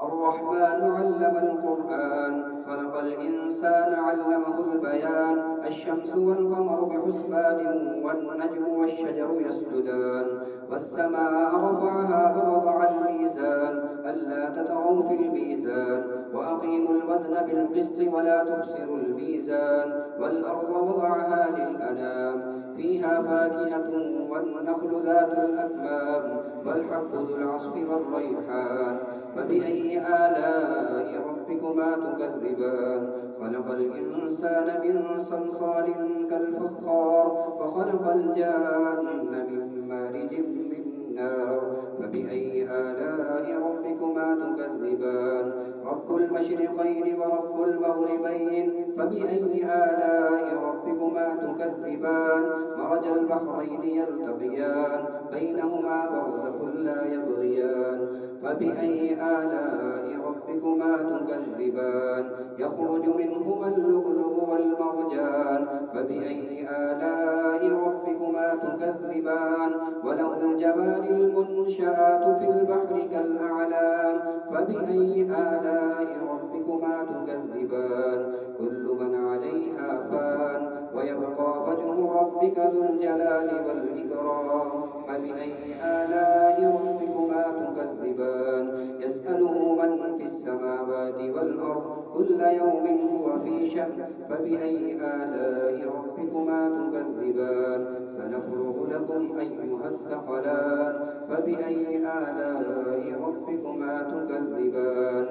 الرحمن علم القرآن خلق الإنسان علمه البيان الشمس والقمر بحسبان والنجم والشجر يسجدان والسماء رفعها ووضع الميزان ألا تطغوا في الميزان وأقيموا الوزن بالقسط ولا تخسروا الميزان والأرض وضعها للأنام فيها فاكهة والنخل ذات الأكمام والحب ذو العصف والريحان فبأي آلاء ربكما تكذبان خلق الإنسان من صلصال كالفخار وخلق الجان من مارج من نار فبأي آلاء ربكما تكذبان رب المشرقين ورب المغربين فبأي آلاء ربكما تكذبان مرج البحرين يلتقيان بينهما برزخ لا يبغيان فبأي آلاء ربكما تكذبان يخرج منهما اللؤلؤ والمرجان فبأي آلاء ربكما تكذبان وله الجوار المنشآت في البحر كالأعلام فبأي آلاء ربكما تكذبان كل من عليها فان ويبقى وجه ربك ذو الجلال والإكرام فبأي آلاء ربكما تكذبان يسأله من في السماوات والأرض كل يوم هو في شأن فبأي آلاء ربكما تكذبان سنفرغ لكم أيها الثقلان فبأي آلاء ربكما تكذبان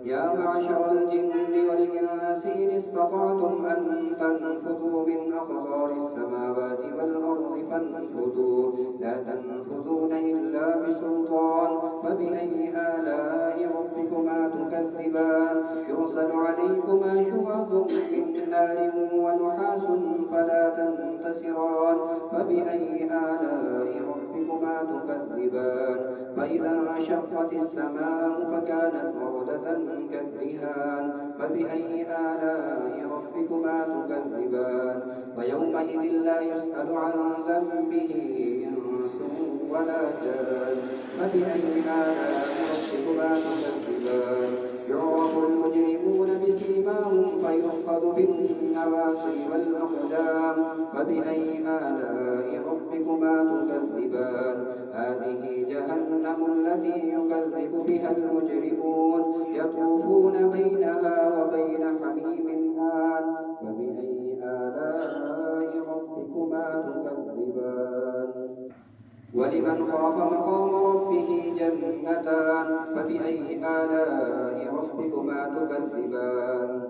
يا معشر الجن والإنس إن استطعتم أن تنفذوا من أقطار السماوات والأرض فانفذوا لا تنفذون إلا بسلطان فبأي آلاء ربكما تكذبان يرسل عليكما شواظ من نار ونحاس فلا تنتصران فبأي آلاء ربكما تكذبان فإذا انشقت السماء فكانت وردة كالدهان فبأي آلاء ربكما تكذبان ويومئذ لا يسأل عن ذنبه إنس ولا جان فبأي آلاء ربكما تكذبان يعرف المجرمون بسيماهم فيؤخذ بالنواصي والأقدام فبأي آلاء ربكما تكذبان هذه جهنم التي يكذب بها المجرمون يطوفون بينها وبين حميم آن فبأي آلاء ربكما تكذبان ولمن خاف مقام ربه جنتان فبأي آلاء ربكما تكذبان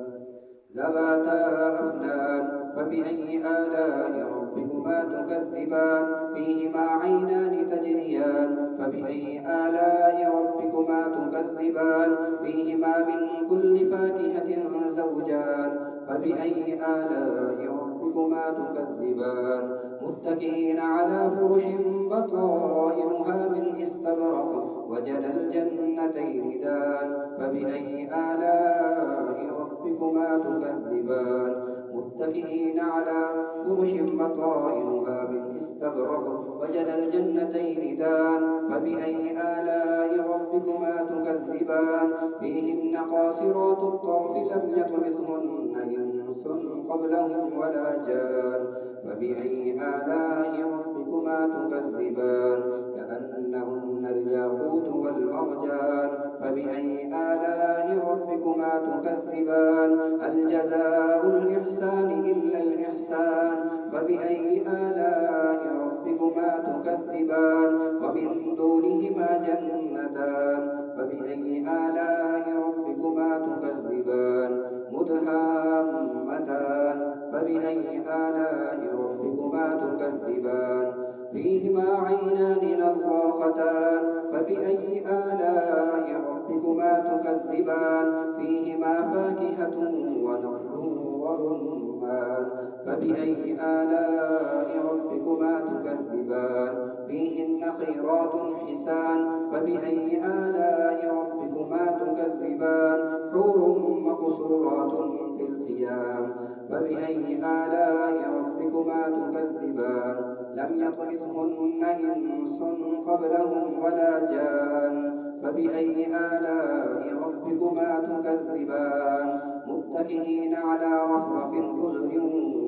ذواتا أفنان فبأي آلاء ربكما تكذبان فيهما عينان تجريان فبأي آلاء ربكما تكذبان فيهما من كل فاكهة زوجان فبأي آلاء ربكما تكذبان متكئين على فرش بطائنها من استبرق وجنى الجنتين دان فبأي آلاء ربكما تكذبان متكئين على فرش بطائنها من استبرق وجنى الجنتين دان فبأي آلاء ربكما تكذبان فيهن قاصرات الطرف لم يطمثهن إنس قبلهم ولا جان فبأي آلاء ربكما تكذبان كأنهن الياقوت والمرجان فبأي آلاء ربكما تكذبان هل جزاء الإحسان إلا الإحسان فبأي آلاء ربكما تكذبان ومن دونهما جنتان فبأي آلاء ربكما تكذبان مدهامتان فبأي آلاء ربكما تكذبان فيهما عينان نضاختان فبأي آلاء ربكما تكذبان فيهما فاكهة ونخل ورمان فبأي آلاء ربكما تكذبان فيهن خيرات حسان فبأي آلاء ربكما تكذبان حور مقصورات في الخيام فبأي آلاء ربكما تكذبان لم يطمثهن إنس قبلهم ولا جان فبأي آلاء ربكما تكذبان متكئين على رفرف خضر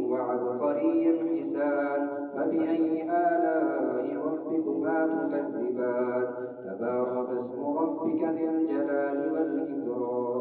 وعبقري حسان فبأي آلاء ربكما تكذبان تبارك اسم ربك ذي الجلال والإكرام